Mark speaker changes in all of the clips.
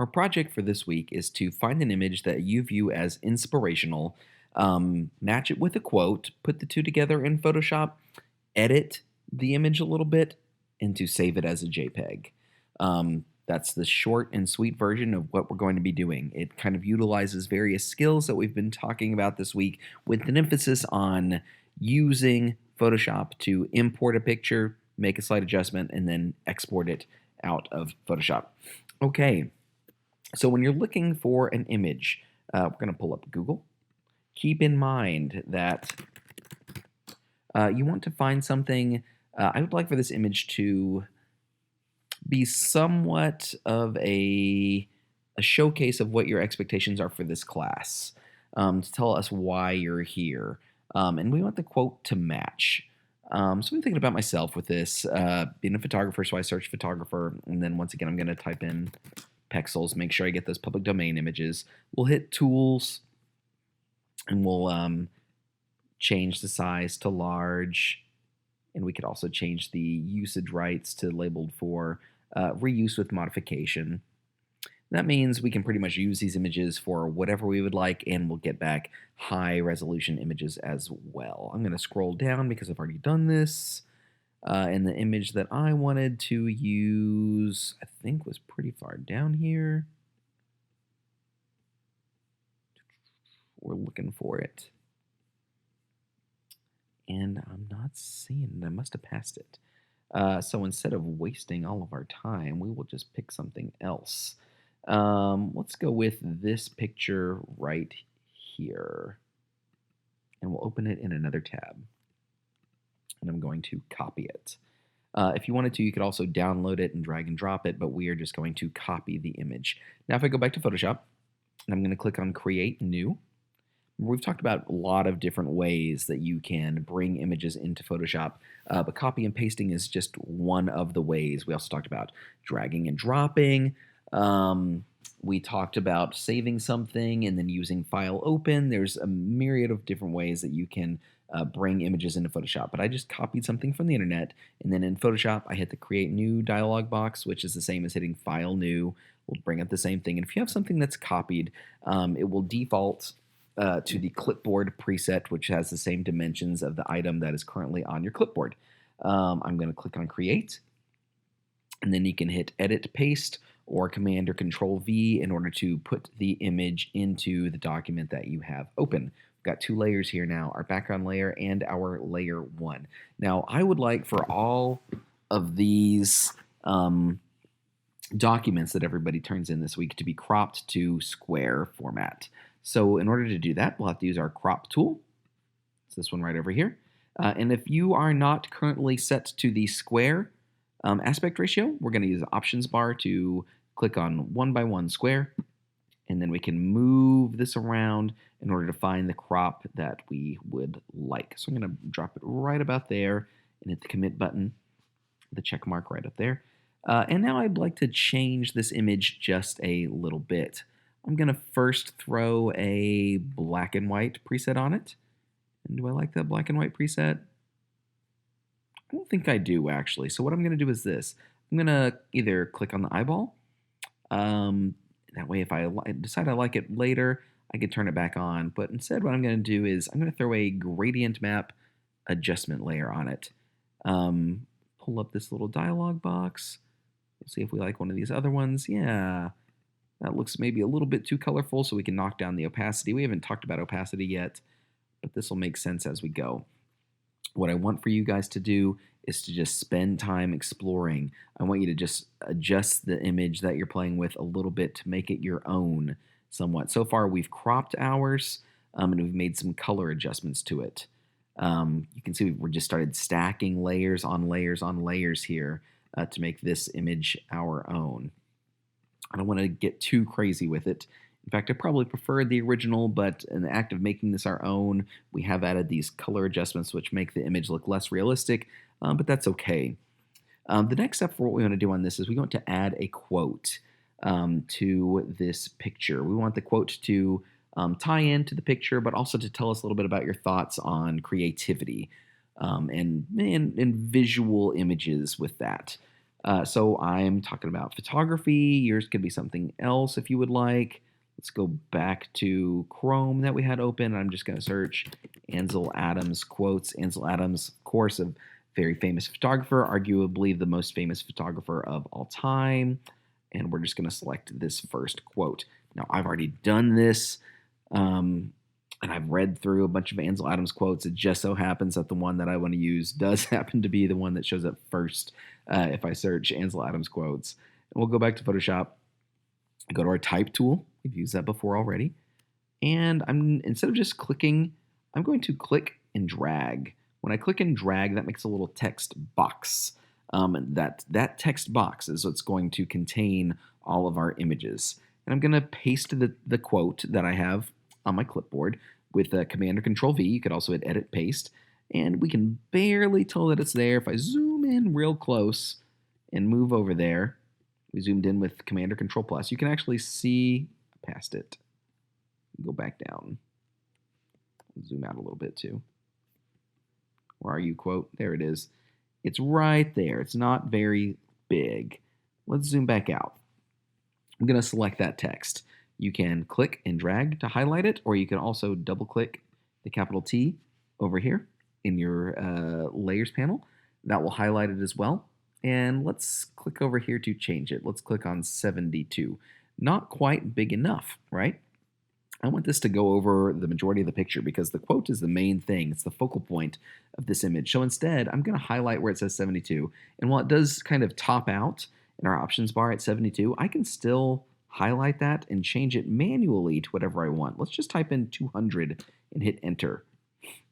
Speaker 1: Our project for this week is to find an image that you view as inspirational, match it with a quote, put the two together in Photoshop, edit the image a little bit, and to save it as a JPEG. That's the short and sweet version of what we're going to be doing. It kind of utilizes various skills that we've been talking about this week with an emphasis on using Photoshop to import a picture, make a slight adjustment, and then export it out of Photoshop. Okay, so when you're looking for an image, we're going to pull up Google. Keep in mind that you want to find something. I would like for this image to be somewhat of a showcase of what your expectations are for this class, to tell us why you're here. And we want the quote to match. So I'm thinking about myself with this, being a photographer, so I search photographer, and then once again I'm going to type in pixels, make sure I get those public domain images. We'll hit tools, and we'll change the size to large, and we could also change the usage rights to labeled for reuse with modification. That means we can pretty much use these images for whatever we would like, and we'll get back high resolution images as well. I'm going to scroll down because I've already done this. And the image that I wanted to use, I think, was pretty far down here. We're looking for it. And I'm not seeing it. I must have passed it. So instead of wasting all of our time, we will just pick something else. Let's go with this picture right here. And we'll open it in another tab. And I'm going to copy it. If you wanted to, you could also download it and drag and drop it, but we are just going to copy the image. Now, if I go back to Photoshop, and I'm going to click on Create New, we've talked about a lot of different ways that you can bring images into Photoshop, but copy and pasting is just one of the ways. We also talked about dragging and dropping. We talked about saving something and then using File Open. There's a myriad of different ways that you can bring images into Photoshop, but I just copied something from the internet, and then in Photoshop I hit the Create New dialog box, which is the same as hitting File New. We'll bring up the same thing, and if you have something that's copied, it will default to the clipboard preset, which has the same dimensions of the item that is currently on your clipboard. I'm going to click on Create, and then you can hit Edit, Paste, or Command or Control V in order to put the image into the document that you have open. We've got two layers here now, our background layer and our layer 1. Now, I would like for all of these documents that everybody turns in this week to be cropped to square format. So in order to do that, we'll have to use our crop tool. It's this one right over here. And if you are not currently set to the square aspect ratio, we're going to use the options bar to click on 1:1 square, and then we can move this around in order to find the crop that we would like. So I'm going to drop it right about there and hit the commit button, the check mark right up there. And now I'd like to change this image just a little bit. I'm going to first throw a black and white preset on it. And do I like that black and white preset? I don't think I do, actually. So what I'm going to do is this. I'm going to either click on the eyeball. That way, if I decide I like it later, I can turn it back on. But instead, what I'm going to do is I'm going to throw a gradient map adjustment layer on it. Pull up this little dialog box. We'll see if we like one of these other ones. Yeah, that looks maybe a little bit too colorful, so we can knock down the opacity. We haven't talked about opacity yet, but this will make sense as we go. What I want for you guys to do is to just spend time exploring. I want you to just adjust the image that you're playing with a little bit to make it your own somewhat. So far, we've cropped ours, and we've made some color adjustments to it. You can see we're just started stacking layers on layers on layers here to make this image our own. I don't want to get too crazy with it. In fact, I probably prefer the original, but in the act of making this our own, we have added these color adjustments which make the image look less realistic, but that's okay. The next step for what we want to do on this is we want to add a quote to this picture. We want the quote to tie into the picture, but also to tell us a little bit about your thoughts on creativity and visual images with that. So I'm talking about photography. Yours could be something else if you would like. Let's go back to Chrome that we had open. I'm just going to search Ansel Adams quotes. Ansel Adams, of course, a very famous photographer, arguably the most famous photographer of all time. And we're just going to select this first quote. Now, I've already done this, and I've read through a bunch of Ansel Adams quotes. It just so happens that the one that I want to use does happen to be the one that shows up first if I search Ansel Adams quotes. And we'll go back to Photoshop, go to our type tool. We've used that before already. And instead of just clicking, I'm going to click and drag. When I click and drag, that makes a little text box. That text box is what's going to contain all of our images. And I'm going to paste the quote that I have on my clipboard with Command or Control V. You could also hit Edit Paste. And we can barely tell that it's there. If I zoom in real close and move over there, we zoomed in with Command or Control Plus, you can actually see past it. Go back down. Zoom out a little bit too. Where are you, quote? There it is. It's right there. It's not very big. Let's zoom back out. I'm going to select that text. You can click and drag to highlight it, or you can also double click the capital T over here in your layers panel. That will highlight it as well. And let's click over here to change it. Let's click on 72. Not quite big enough, right? I want this to go over the majority of the picture because the quote is the main thing. It's the focal point of this image. So instead, I'm going to highlight where it says 72. And while it does kind of top out in our options bar at 72, I can still highlight that and change it manually to whatever I want. Let's just type in 200 and hit enter.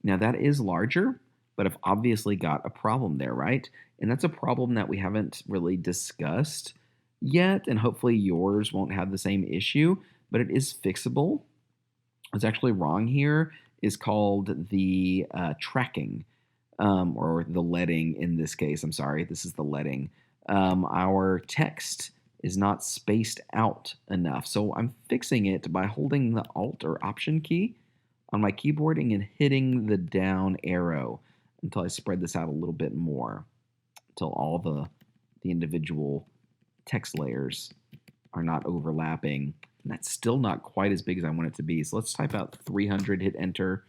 Speaker 1: Now that is larger, but I've obviously got a problem there, right? And that's a problem that we haven't really discussed yet, and hopefully yours won't have the same issue, but it is fixable. What's actually wrong here is called the tracking, or the leading in this case. I'm sorry, this is the leading. Our text is not spaced out enough. So I'm fixing it by holding the Alt or Option key on my keyboard and hitting the down arrow until I spread this out a little bit more, until all the individual text layers are not overlapping. And that's still not quite as big as I want it to be. So let's type out 300, hit enter,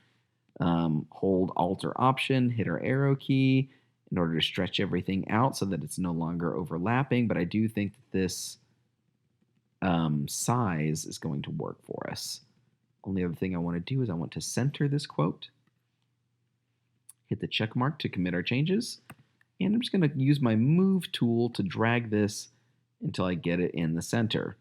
Speaker 1: hold Alt or Option, hit our arrow key in order to stretch everything out so that it's no longer overlapping. But I do think that this size is going to work for us. Only other thing I want to do is I want to center this quote. Hit the check mark to commit our changes. And I'm just going to use my move tool to drag this until I get it in the center.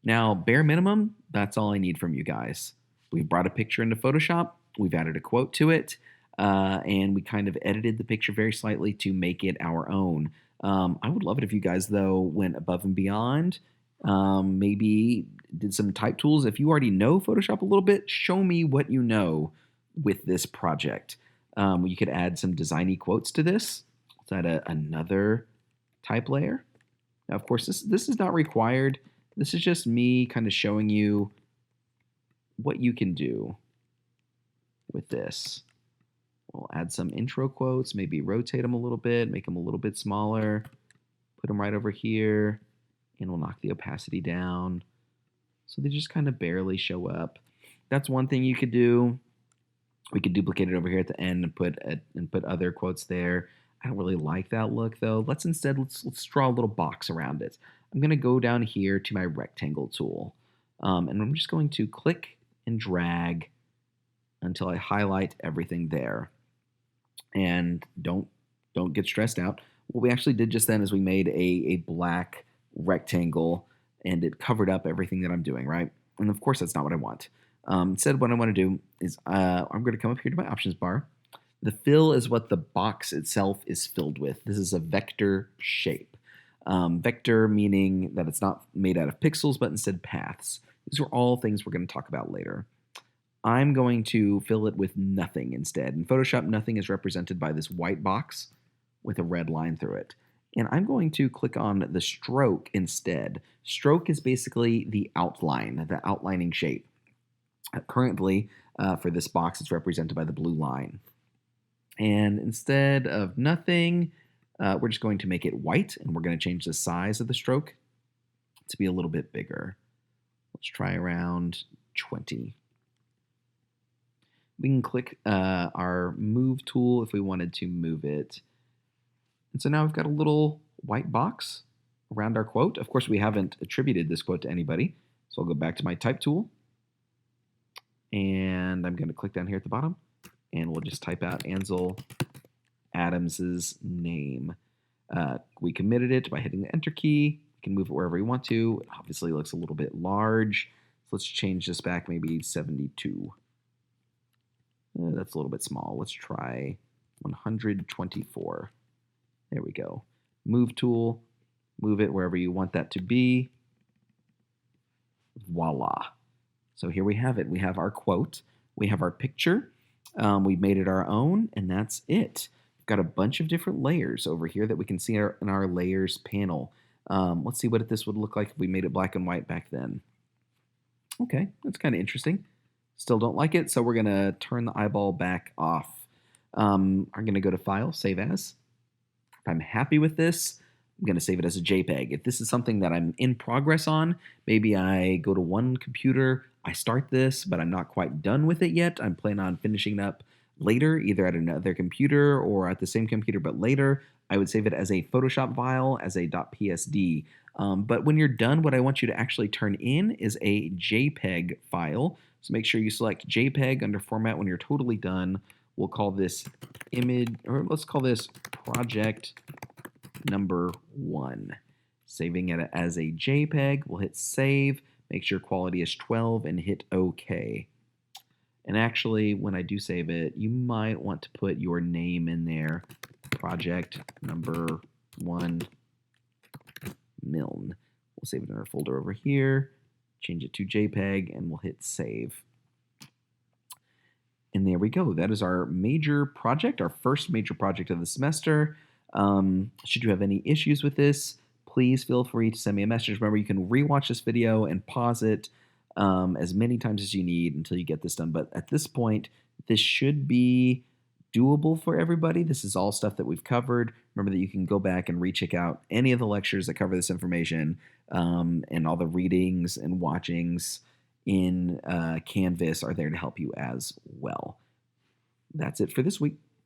Speaker 1: Now, bare minimum, that's all I need from you guys. We've brought a picture into Photoshop. We've added a quote to it. And we kind of edited the picture very slightly to make it our own. I would love it if you guys, though, went above and beyond. Maybe did some type tools. If you already know Photoshop a little bit, show me what you know with this project. You could add some designy quotes to this. Let's add another type layer. Now, of course, this is not required. This is just me kind of showing you what you can do with this. We'll add some intro quotes, maybe rotate them a little bit, make them a little bit smaller, put them right over here, and we'll knock the opacity down so they just kind of barely show up. That's one thing you could do. We could duplicate it over here at the end and put other quotes there. I don't really like that look though. Let's draw a little box around it. I'm going to go down here to my rectangle tool, and I'm just going to click and drag until I highlight everything there. And don't get stressed out. What we actually did just then is we made a black rectangle, and it covered up everything that I'm doing, right? And of course, that's not what I want. Instead, what I want to do is I'm going to come up here to my options bar. The fill is what the box itself is filled with. This is a vector shape. Vector meaning that it's not made out of pixels, but instead paths. These are all things we're going to talk about later. I'm going to fill it with nothing instead. In Photoshop, nothing is represented by this white box with a red line through it. And I'm going to click on the stroke instead. Stroke is basically the outline, the outlining shape. Currently, for this box, it's represented by the blue line. And instead of nothing, We're just going to make it white, and we're going to change the size of the stroke to be a little bit bigger. Let's try around 20. We can click our move tool if we wanted to move it. And so now we've got a little white box around our quote. Of course, we haven't attributed this quote to anybody. So I'll go back to my type tool. And I'm going to click down here at the bottom. And we'll just type out Ansel Adams's name. We committed it by hitting the Enter key. We can move it wherever we want to. It obviously looks a little bit large. So let's change this back maybe 72. That's a little bit small. Let's try 124. There we go. Move tool. Move it wherever you want that to be. Voila. So here we have it. We have our quote. We have our picture. We've made it our own, and that's it. We've got a bunch of different layers over here that we can see in our layers panel. Let's see what this would look like if we made it black and white back then. Okay, that's kind of interesting. Still don't like it, so we're going to turn the eyeball back off. I'm going to go to File, Save As. If I'm happy with this, I'm going to save it as a JPEG. If this is something that I'm in progress on, maybe I go to one computer, I start this, but I'm not quite done with it yet. I'm planning on finishing it up later, either at another computer or at the same computer, but later. I would save it as a Photoshop file, as a .psd. But when you're done, what I want you to actually turn in is a JPEG file. So make sure you select JPEG under Format when you're totally done. We'll call this image, or let's call this project number 1. Saving it as a JPEG, we'll hit save, make sure quality is 12, and hit OK. And actually, when I do save it, you might want to put your name in there, project number 1 Milne. We'll save it in our folder over here, change it to JPEG, and we'll hit save. And there we go. That is our major project, our first major project of the semester. Should you have any issues with this, please feel free to send me a message. Remember, you can rewatch this video and pause it as many times as you need until you get this done. But at this point, this should be doable for everybody. This is all stuff that we've covered. Remember that you can go back and recheck out any of the lectures that cover this information, and all the readings and watchings in Canvas are there to help you as well. That's it for this week.